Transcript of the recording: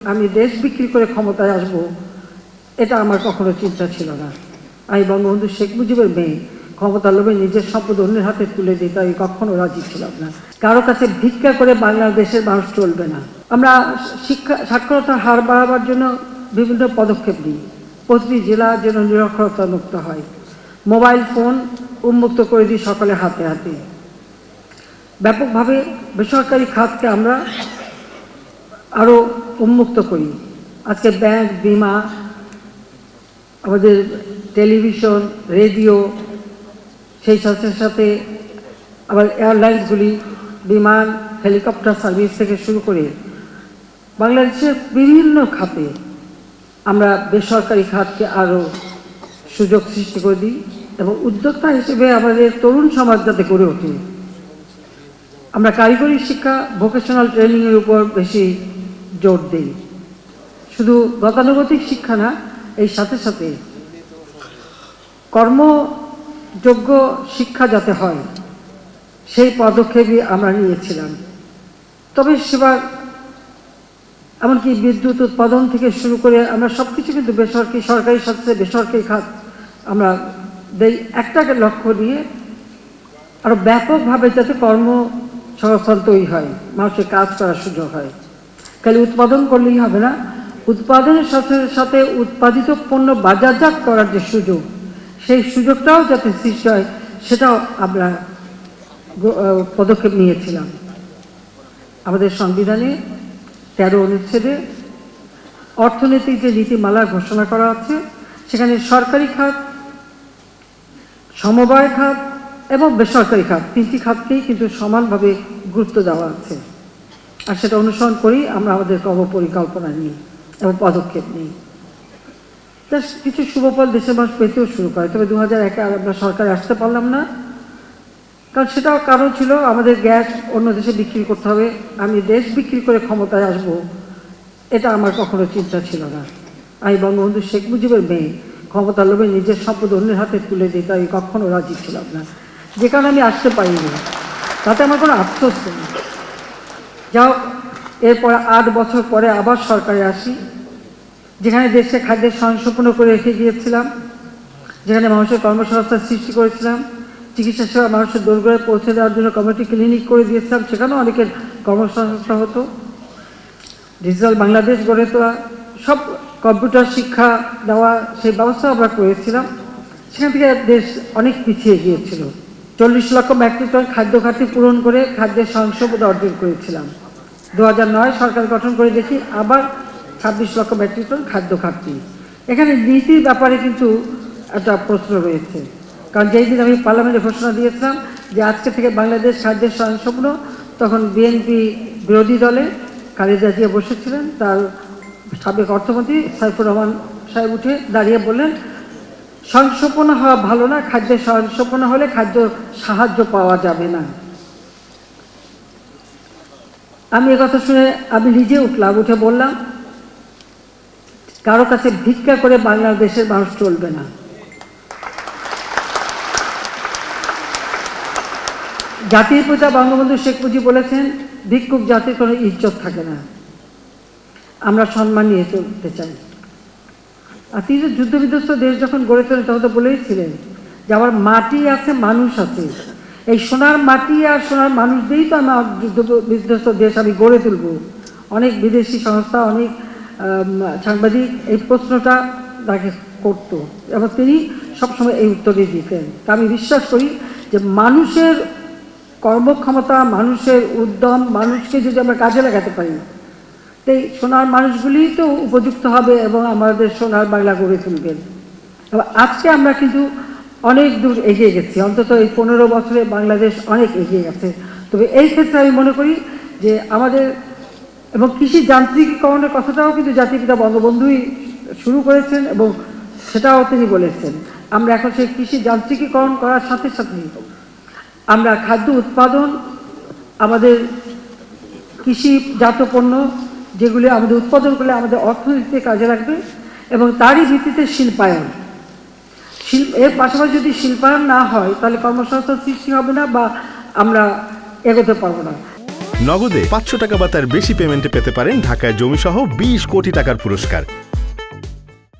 আমি দেশ বিক্রি করে ক্ষমতায় আসব, এটা আমার কখনো চিন্তা ছিল না। আমি বঙ্গবন্ধু শেখ মুজিবের মেয়ে, ক্ষমতার লোভে নিজের সম্পদ অন্যের হাতে তুলে দিতে আমি কখনো রাজি ছিলাম না। কারো কাছে ভিক্ষা করে বাংলাদেশের মানুষ চলবে না। আমরা সাক্ষরতার হার বাড়াবার জন্য বিভিন্ন পদক্ষেপ নিই। প্রতিটি জেলা যেন নিরক্ষরতা মুক্ত হয়। মোবাইল ফোন উন্মুক্ত করে দিই সকলের হাতে হাতে। ব্যাপকভাবে বেসরকারি খাতকে আমরা আরও উন্মুক্ত করি। আজকে ব্যাংক, বিমা, আমাদের টেলিভিশন, রেডিও, সেই সাথে সাথে আবার এয়ারলাইন্সগুলি, বিমান, হেলিকপ্টার সার্ভিস থেকে শুরু করে বাংলাদেশের বিভিন্ন খাতে আমরা বেসরকারি খাতকে আরও সুযোগ সৃষ্টি করে দিই এবং উদ্যোক্তা হিসেবে আমাদের তরুণ সমাজ যাতে গড়ে ওঠে। আমরা কারিগরি শিক্ষা, ভোকেশনাল ট্রেনিংয়ের উপর বেশি জোর দিই। শুধু গতানুগতিক শিক্ষা না, এই সাথে সাথে কর্মযোগ্য শিক্ষা যাতে হয় সেই পদক্ষেপই আমরা নিয়েছিলাম। তবে সেবার এমনকি বিদ্যুৎ উৎপাদন থেকে শুরু করে আমরা সব কিছু কিন্তু বেসরকারি, সরকারি সাথে বেসরকারি খাত আমরা দেই একটাকে লক্ষ্য নিয়ে আরও ব্যাপকভাবে যাতে কর্মসংস্থান তৈরি হয়, মানুষের কাজ করার সুযোগ হয়। খালি উৎপাদন করলেই হবে না, উৎপাদনের সাথে সাথে উৎপাদিত পণ্য বাজারজাত করার যে সুযোগ, সেই সুযোগটাও যাতে সৃষ্টি হয় সেটাও আমরা পদক্ষেপ নিয়েছিলাম। আমাদের সংবিধানে 13 অনুচ্ছেদে অর্থনৈতিক যে নীতিমালা ঘোষণা করা আছে, সেখানে সরকারি খাত, সমবায় খাত এবং বেসরকারি খাত, 3টি খাতকেই কিন্তু সমানভাবে গুরুত্ব দেওয়া আছে। আর সেটা অনুসরণ করি আমরা আমাদের কর্মপরিকল্পনা নিই এবং পদক্ষেপ নিই। তার কিছু শুভফল দেশের মানুষ পেতেও শুরু করে। তবে 2001-এ আমরা সরকারে আসতে পারলাম না, কারণ সেটাও কারণ ছিল আমাদের গ্যাস অন্য দেশে বিক্রি করতে হবে। আমি দেশ বিক্রি করে ক্ষমতায় আসব, এটা আমার কখনো চিন্তা ছিল না। আমি বঙ্গবন্ধু শেখ মুজিবের মেয়ে, ক্ষমতার লোভে নিজের সম্পদ অন্যের হাতে তুলে দিতে আমি কখনো রাজি ছিলাম না। যে কারণে আমি আসতে পারিনি, তাতে আমার কোনো আফসোস নেই। যাও, এরপর 8 বছর পরে আবার সরকারে আসি, যেখানে দেশে খাদ্যের স্বয়ংসম্পূর্ণ করে রেখে গিয়েছিলাম, যেখানে মানুষের কর্মসংস্থান সৃষ্টি করেছিলাম, চিকিৎসা সেবা মানুষের দোরগোড়ায় পৌঁছে দেওয়ার জন্য কমিউনিটি ক্লিনিক করে দিয়েছিলাম, সেখানেও অনেকের কর্মসংস্থান হতো। ডিজিটাল বাংলাদেশ গড়ে তোলা, সব কম্পিউটার শিক্ষা দেওয়া, সেই ব্যবস্থা আমরা করেছিলাম। সেখান থেকে দেশ অনেক পিছিয়ে গিয়েছিল। 40 লক্ষ মেট্রিক টন খাদ্য ঘাটতি পূরণ করে খাদ্যের স্বয়ংসম্পূর্ণ অর্জন করেছিলাম। 2009 সরকার গঠন করে দেখি আবার 26 লক্ষ মেট্রিক টন খাদ্য ঘাটতি। এখানে নীতির ব্যাপারে কিন্তু একটা প্রশ্ন রয়েছে, কারণ যেই দিন আমি পার্লামেন্টে ঘোষণা দিয়েছিলাম যে আজকে থেকে বাংলাদেশ খাদ্যের স্বয়ংসম্পূর্ণ, তখন বিএনপি বিরোধী দলে খালেদা জিয়া বসেছিলেন, তার সাবেক অর্থমন্ত্রী সাইফুর রহমান সাহেব উঠে দাঁড়িয়ে বললেন, স্বয়ংসম্পূর্ণ হওয়া ভালো না, খাদ্যের স্বয়ংসম্পূর্ণ হলে খাদ্য সাহায্য পাওয়া যাবে না। আমি একথা শুনে আমি নিজে উঠলাম, উঠে বললাম, কারো কাছে ভিক্ষা করে বাংলাদেশের মানুষ চলবে না। জাতির পিতা বঙ্গবন্ধু শেখ মুজিব বলেছেন, ভিক্ষুক জাতির কোনো ইজ্জত থাকে না, আমরা সম্মান নিয়ে চলতে চাই। আর তিনি যুদ্ধবিধ্বস্ত দেশ যখন গড়ে তোলেন তখন তো বলেইছিলেন যে আমার মাটি আছে, মানুষ আছে, এই সোনার মাটি আর সোনার মানুষ দিয়েই তো আমার যুদ্ধবিধ্বস্ত দেশ আমি গড়ে তুলব। অনেক বিদেশি সংস্থা, অনেক সাংবাদিক এই প্রশ্নটা তাকে করতো এবং তিনি সবসময় এই উত্তরই দিতেন। তা আমি বিশ্বাস করি যে মানুষের কর্মক্ষমতা, মানুষের উদ্যম, মানুষকে যদি আমরা কাজে লাগাতে পারি, তাই সোনার মানুষগুলি তো উপযুক্ত হবে এবং আমাদের সোনার বাংলা গড়ে তুলবেন। এবং আজকে আমরা কিন্তু অনেক দূর এগিয়ে গেছি, অন্তত এই 15 বছরে বাংলাদেশ অনেক এগিয়ে গেছে। তবে এই ক্ষেত্রে আমি মনে করি যে আমাদের এবং কৃষি যান্ত্রিকীকরণের কথাটাও কিন্তু জাতির পিতা বঙ্গবন্ধুই শুরু করেছেন এবং সেটাও তিনি বলেছেন। আমরা এখন সেই কৃষি যান্ত্রিকীকরণ করার সাথে সাথে আমরা খাদ্য উৎপাদন, আমাদের কৃষিজাত পণ্য যেগুলি আমাদের উৎপাদন করলে আমাদের অর্থনীতিতে কাজে লাগবে এবং তারই ভিত্তিতে শিল্পায়ন। এর পাশাপাশি যদি শিল্পায়ন না হয় তাহলে কর্মসংস্থান সৃষ্টি হবে না বা আমরা এগোতে পারবো না। নগদে 500 টাকা বা তার বেশি পেমেন্টে পেতে পারেন ঢাকায় জমিসহ 20 কোটি টাকার পুরস্কার।